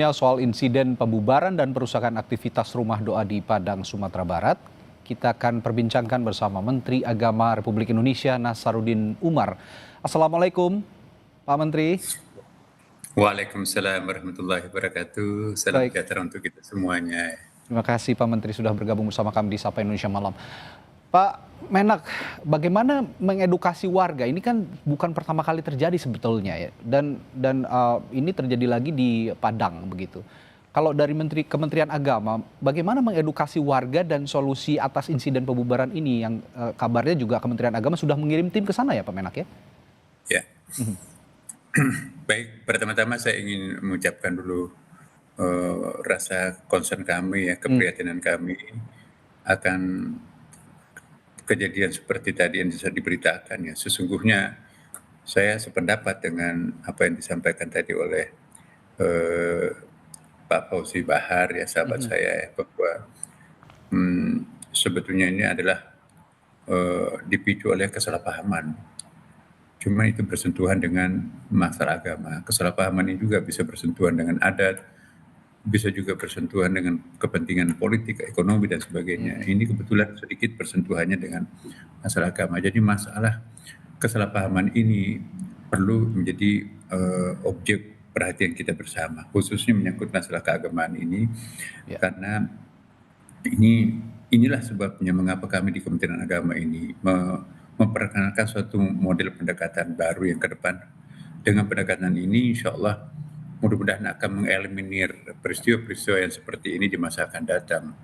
Soal insiden pembubaran dan perusakan aktivitas rumah doa di Padang, Sumatera Barat, kita akan perbincangkan bersama Menteri Agama Republik Indonesia Nasaruddin Umar. Assalamualaikum, Pak Menteri. Waalaikumsalam warahmatullahi wabarakatuh. Salam Baik, sejahtera untuk kita semuanya. terima kasih Pak Menteri sudah bergabung bersama kami di Sapa Indonesia Malam. Pak Menak, bagaimana mengedukasi warga? Ini kan bukan pertama kali terjadi sebetulnya ya, dan ini terjadi lagi di Padang begitu. Kalau dari Kementerian Agama, bagaimana mengedukasi warga dan solusi atas insiden pembubaran ini yang kabarnya juga Kementerian Agama sudah mengirim tim ke sana ya Pak Menak ya? Ya, baik. Pertama-tama saya ingin mengucapkan dulu rasa concern kami ya, keprihatinan kami akan kejadian seperti tadi yang bisa diberitakan ya. Sesungguhnya saya sependapat dengan apa yang disampaikan tadi oleh eh, Pak Fauzi Bahar ya, sahabat saya ya, bahwa sebetulnya ini adalah dipicu oleh kesalahpahaman. Cuma itu bersentuhan dengan masalah agama. Kesalahpahaman ini juga bisa bersentuhan dengan adat, bisa juga bersentuhan dengan kepentingan politik, ekonomi, dan sebagainya. Ini kebetulan sedikit bersentuhannya dengan masalah agama. Jadi masalah kesalahpahaman ini perlu menjadi objek perhatian kita bersama, khususnya menyangkut masalah keagamaan ini, Ya. karena inilah sebabnya mengapa kami di Kementerian Agama ini memperkenalkan suatu model pendekatan baru yang ke depan. Dengan pendekatan ini insya Allah mudah-mudahan akan mengeliminir peristiwa-peristiwa yang seperti ini di masa akan datang.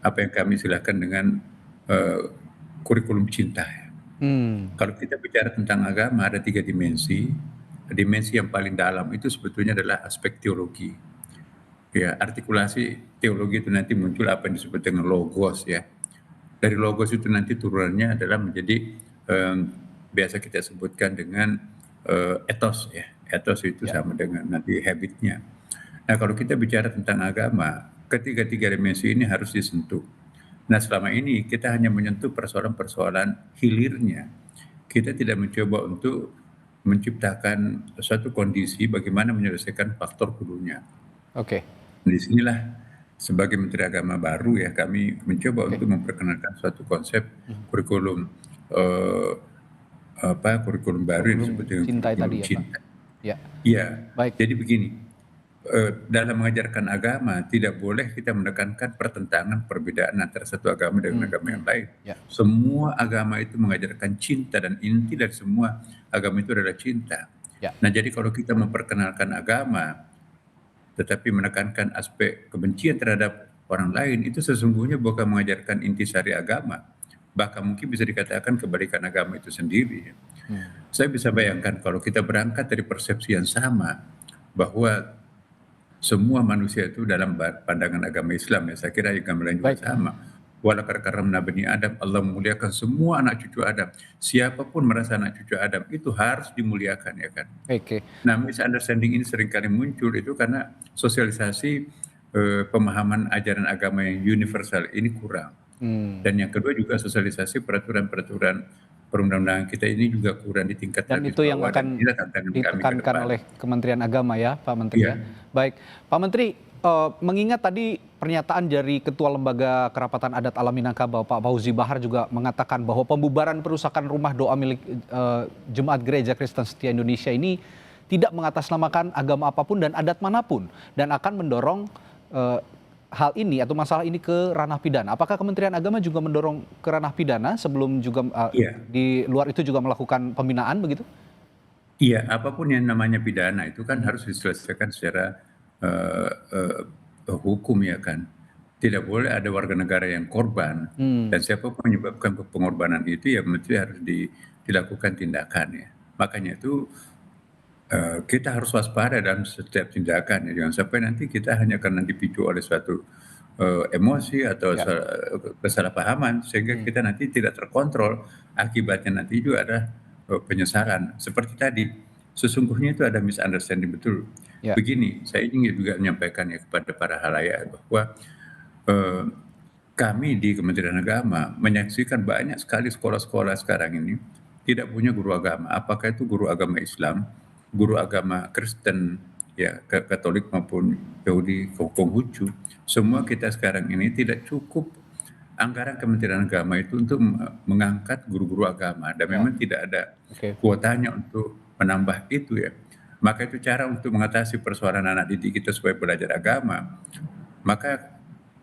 Apa yang kami silakan dengan kurikulum cinta. Kalau kita bicara tentang agama ada 3 dimensi. Dimensi yang paling dalam itu sebetulnya adalah aspek teologi. Ya, artikulasi teologi itu nanti muncul apa yang disebut dengan logos ya. Dari logos itu nanti turunannya adalah menjadi biasa kita sebutkan dengan ethos ya. Ethos itu sama dengan nanti habitnya. Nah, kalau kita bicara tentang agama, ketiga-tiga dimensi ini harus disentuh. Nah, selama ini kita hanya menyentuh persoalan-persoalan hilirnya. Kita tidak mencoba untuk menciptakan suatu kondisi bagaimana menyelesaikan faktor hulunya. Oke. Di sinilah sebagai Menteri Agama baru ya kami mencoba untuk memperkenalkan suatu konsep kurikulum kurikulum baru yang disebut dengan Cinta kurikulum tadi ya Pak. cinta. Ya. Iya. Baik. Jadi begini, dalam mengajarkan agama tidak boleh kita menekankan pertentangan perbedaan antara satu agama dengan agama yang lain. Ya. Semua agama itu mengajarkan cinta dan inti dari semua agama itu adalah cinta. Ya. Nah, jadi kalau kita memperkenalkan agama tetapi menekankan aspek kebencian terhadap orang lain, itu sesungguhnya bukan mengajarkan intisari agama. Bahkan mungkin bisa dikatakan kebalikan agama itu sendiri. Saya bisa bayangkan kalau kita berangkat dari persepsi yang sama, bahwa semua manusia itu dalam pandangan agama Islam ya, saya kira agama lain juga sama. Walaqad karramna bani Adam, Allah memuliakan semua anak cucu Adam. Siapapun merasa anak cucu Adam itu harus dimuliakan ya kan. Oke. Nah, misunderstanding ini seringkali muncul itu karena sosialisasi pemahaman ajaran agama yang universal ini kurang. Dan yang kedua juga sosialisasi peraturan-peraturan perundang-undangan kita ini juga kurang di tingkat Dan itu yang akan ditekankan oleh Kementerian Agama ya Pak Menteri ya. Baik, Pak Menteri, mengingat tadi pernyataan dari Ketua Lembaga Kerapatan Adat Alam Minangkabau Pak Fauzi Bahar juga mengatakan bahwa pembubaran perusakan rumah doa milik Jemaat Gereja Kristen Setia Indonesia ini tidak mengatasnamakan agama apapun dan adat manapun dan akan mendorong hal ini atau masalah ini ke ranah pidana. Apakah Kementerian Agama juga mendorong ke ranah pidana sebelum juga di luar itu juga melakukan pembinaan begitu? Iya, apapun yang namanya pidana itu kan harus diselesaikan secara hukum ya kan. Tidak boleh ada warga negara yang korban dan siapapun menyebabkan pengorbanan itu ya mesti harus dilakukan tindakan ya. Makanya itu kita harus waspada dalam setiap tindakan ya. Jangan sampai nanti kita hanya karena dipicu oleh suatu emosi atau kesalahpahaman sehingga kita nanti tidak terkontrol, akibatnya nanti juga ada penyesalan. Seperti tadi, sesungguhnya itu ada misunderstanding betul. Begini, saya ingin juga menyampaikan ya kepada para halayak bahwa kami di Kementerian Agama menyaksikan banyak sekali sekolah-sekolah sekarang ini tidak punya guru agama. Apakah itu guru agama Islam, guru agama Kristen, ya Katolik maupun Yahudi, Konghucu, semua kita sekarang ini tidak cukup anggaran Kementerian Agama itu untuk mengangkat guru-guru agama, dan Ya, memang tidak ada oke. kuotanya untuk menambah itu ya. Maka itu cara untuk mengatasi persoalan anak didik kita supaya belajar agama, maka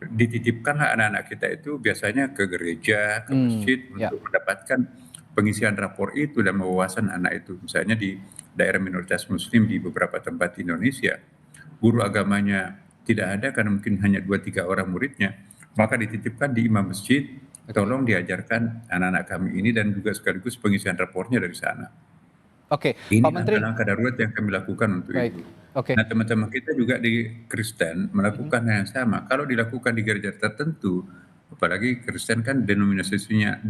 dititipkanlah anak-anak kita itu biasanya ke gereja, ke masjid Ya, untuk mendapatkan pengisian rapor itu dan wawasan anak itu. Misalnya di daerah minoritas muslim di beberapa tempat di Indonesia, guru agamanya tidak ada karena mungkin hanya 2-3 orang muridnya, maka dititipkan di imam masjid, oke. tolong diajarkan anak-anak kami ini, dan juga sekaligus pengisian rapornya dari sana. Oke, Ini Pak Menteri, langkah-langkah darurat yang kami lakukan untuk baik. itu. Oke. Nah, teman-teman kita juga di Kristen Mhm, melakukan hal yang sama. Kalau dilakukan di gereja tertentu, apalagi Kristen kan denominasinya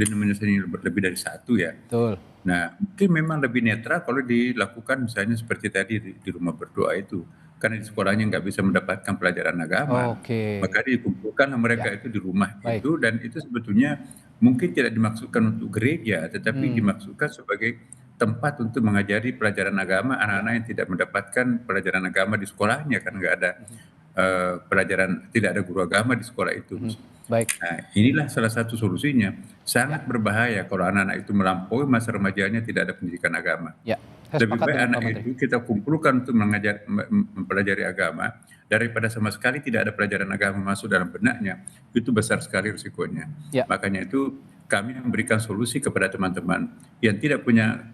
lebih dari satu ya. betul. Nah, mungkin memang lebih netral kalau dilakukan misalnya seperti tadi di rumah berdoa itu. Karena di sekolahnya nggak bisa mendapatkan pelajaran agama, Oke, maka dikumpulkanlah ya, mereka itu di rumah baik. itu, dan itu sebetulnya mungkin tidak dimaksudkan untuk gereja, tetapi Hmm, dimaksudkan sebagai tempat untuk mengajari pelajaran agama ya. anak-anak yang tidak mendapatkan pelajaran agama di sekolahnya, kan nggak ada Mhm, pelajaran, tidak ada guru agama di sekolah itu. mhm. Baik, Nah, inilah salah satu solusinya. ya, Sangat berbahaya kalau anak-anak itu melampaui masa remajanya tidak ada pendidikan agama. ya. Saya Lebih sepakat baik dengan anak Pak Menteri. itu kita kumpulkan untuk mempelajari agama, daripada sama sekali tidak ada pelajaran agama masuk dalam benaknya. Itu besar sekali risikonya. Ya, Makanya itu kami memberikan solusi kepada teman-teman yang tidak punya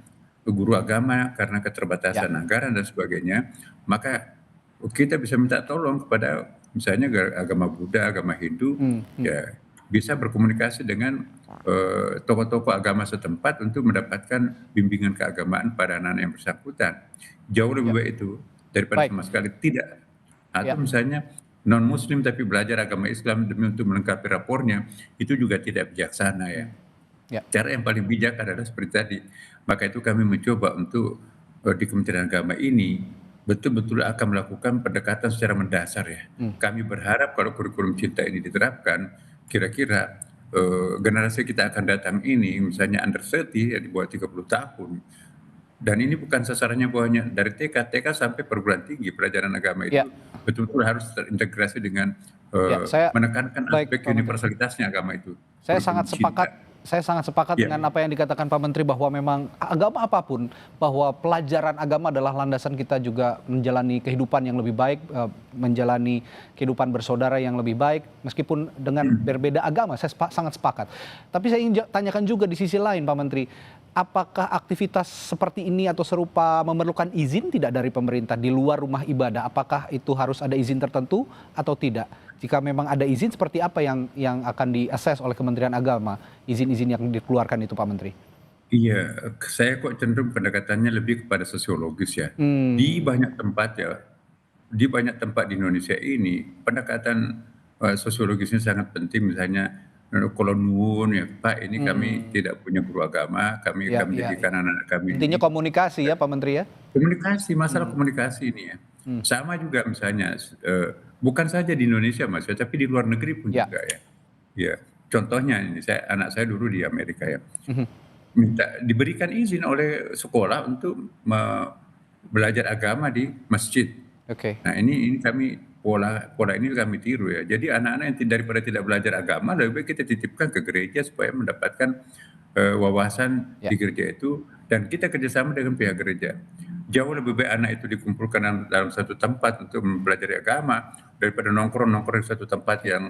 guru agama karena ya. keterbatasan anggaran dan sebagainya, maka kita bisa minta tolong kepada misalnya agama Buddha, agama Hindu, Hmm, hmm. ya bisa berkomunikasi dengan tokoh-tokoh agama setempat untuk mendapatkan bimbingan keagamaan pada anak-anak yang bersangkutan. Jauh lebih Ya, baik itu daripada baik. sama sekali tidak. Ya, Atau misalnya non Muslim tapi belajar agama Islam demi untuk melengkapi rapornya, itu juga tidak bijaksana ya. hmm, ya, Cara yang paling bijak adalah seperti tadi. Maka itu kami mencoba untuk di Kementerian Agama ini betul-betul akan melakukan pendekatan secara mendasar ya. hmm, Kami berharap kalau kurikulum cinta ini diterapkan, kira-kira generasi kita akan datang ini, misalnya under 30 ya, di bawah 30 tahun. Dan ini bukan sasarannya bahwanya dari TK sampai perguruan tinggi, pelajaran agama ya, itu betul-betul harus terintegrasi dengan ya. Saya menekankan baik, aspek Pak Menteri. universalitasnya agama itu. Saya Kurikulum sangat sepakat cinta. saya sangat sepakat Ya. dengan apa yang dikatakan Pak Menteri bahwa memang agama apapun, bahwa pelajaran agama adalah landasan kita juga menjalani kehidupan yang lebih baik, menjalani kehidupan bersaudara yang lebih baik, meskipun dengan berbeda agama, saya sangat sepakat. Tapi saya ingin tanyakan juga di sisi lain, Pak Menteri, apakah aktivitas seperti ini atau serupa memerlukan izin tidak dari pemerintah di luar rumah ibadah? Apakah itu harus ada izin tertentu atau tidak? Jika memang ada izin, seperti apa yang akan diakses oleh Kementerian Agama, izin-izin yang dikeluarkan itu, Pak Menteri? Iya, saya kok cenderung pendekatannya lebih kepada sosiologis ya. Di Hmm, banyak tempat ya, di banyak tempat di Indonesia ini pendekatan sosiologisnya sangat penting. Misalnya kalau nuwun ya Pak, ini kami hmm, tidak punya guru agama, kami ya, akan ya, ya. menjadikan anak-anak kami ini Intinya komunikasi ya, Pak Menteri ya? komunikasi, masalah Hmm, komunikasi ini ya. hmm, Sama juga misalnya bukan saja di Indonesia Mas, ya, tapi di luar negeri pun ya, juga ya. Ya, contohnya ini anak saya dulu di Amerika ya. mhm, Diberikan izin oleh sekolah untuk belajar agama di masjid. oke, Nah, ini kami pola pola ini kami tiru ya. Jadi anak-anak yang daripada tidak belajar agama, lebih baik kita titipkan ke gereja supaya mendapatkan wawasan ya, di gereja itu, dan kita kerjasama dengan pihak gereja. Jauh lebih baik anak itu dikumpulkan dalam satu tempat untuk mempelajari agama daripada nongkrong-nongkrong di satu tempat oke, yang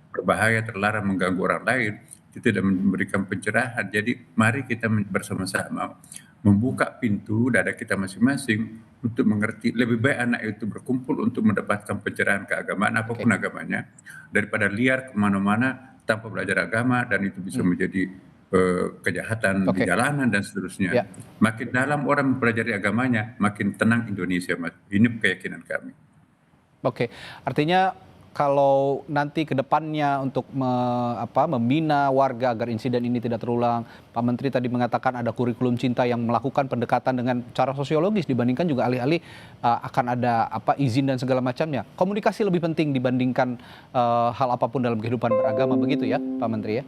berbahaya, terlarang, mengganggu orang lain. Itu tidak memberikan pencerahan. Jadi mari kita bersama-sama membuka pintu dada kita masing-masing untuk mengerti. Lebih baik anak itu berkumpul untuk mendapatkan pencerahan keagamaan oke, apapun agamanya, daripada liar kemana-mana tanpa belajar agama, dan itu bisa hmm, menjadi kejahatan di oke, jalanan dan seterusnya. ya. Makin dalam orang mempelajari agamanya, makin tenang Indonesia, Mas. Ini keyakinan kami. Oke, artinya kalau nanti ke depannya untuk membina warga agar insiden ini tidak terulang, Pak Menteri tadi mengatakan ada kurikulum cinta yang melakukan pendekatan dengan cara sosiologis dibandingkan juga alih-alih akan ada izin dan segala macamnya. Komunikasi lebih penting dibandingkan hal apapun dalam kehidupan beragama, begitu ya, Pak Menteri ya?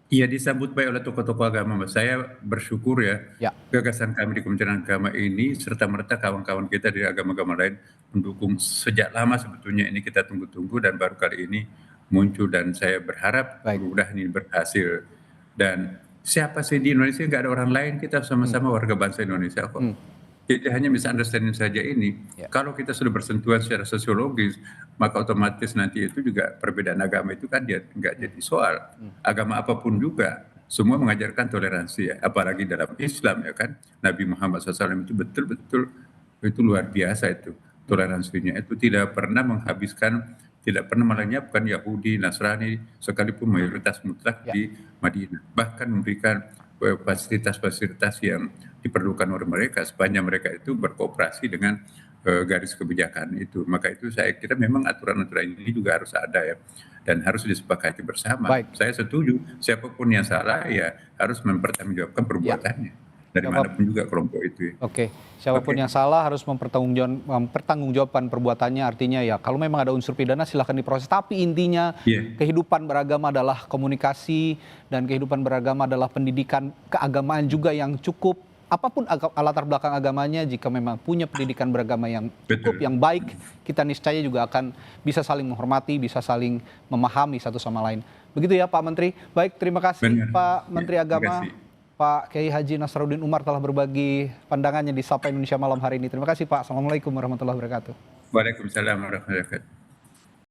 Iya, disambut baik oleh tokoh-tokoh agama, Mas. Saya bersyukur ya, Ya, gagasan kami di Kementerian Agama ini serta-merta kawan-kawan kita dari agama-agama lain mendukung sejak lama sebetulnya ini kita tunggu-tunggu dan baru kali ini muncul dan saya berharap baik. mudah-mudahan ini berhasil. Dan siapa sih di Indonesia nggak ada orang lain, kita Hmm, sama-sama warga bangsa Indonesia kok. hmm, Jadi hanya misunderstanding saja ini. ya, Kalau kita sudah bersentuhan secara sosiologis, maka otomatis nanti itu juga perbedaan agama itu kan dia nggak hmm, jadi soal. hmm, Agama apapun juga, semua mengajarkan toleransi ya. Apalagi dalam Islam ya kan. Nabi Muhammad SAW itu betul-betul itu luar biasa itu. Toleransinya itu tidak pernah menghabiskan, tidak pernah melenyapkan Yahudi, Nasrani, sekalipun mayoritas mutlak ya. di Madinah. Bahkan memberikan fasilitas-fasilitas yang diperlukan oleh mereka sepanjang mereka itu berkooperasi dengan garis kebijakan itu. Maka itu saya kira memang aturan-aturan ini juga harus ada ya dan harus disepakati bersama. Baik, Saya setuju siapapun yang salah ya harus mempertanggungjawabkan ya. perbuatannya dari Siapa manapun juga kelompok itu ya. Oke, siapapun Oke, yang salah harus mempertanggungjawabkan perbuatannya. Artinya ya, kalau memang ada unsur pidana silahkan diproses. Tapi intinya iya kehidupan beragama adalah komunikasi dan kehidupan beragama adalah pendidikan keagamaan juga yang cukup. Apapun latar belakang agamanya, jika memang punya pendidikan beragama yang cukup, betul. yang baik, kita niscaya juga akan bisa saling menghormati, bisa saling memahami satu sama lain. Begitu ya Pak Menteri. Baik, terima kasih Benar. Pak Ya, Menteri terima Agama. kasih. Pak Kiai Haji Nasaruddin Umar telah berbagi pandangannya di Sapa Indonesia malam hari ini. Terima kasih Pak. Assalamualaikum warahmatullahi wabarakatuh. Waalaikumsalam warahmatullahi wabarakatuh.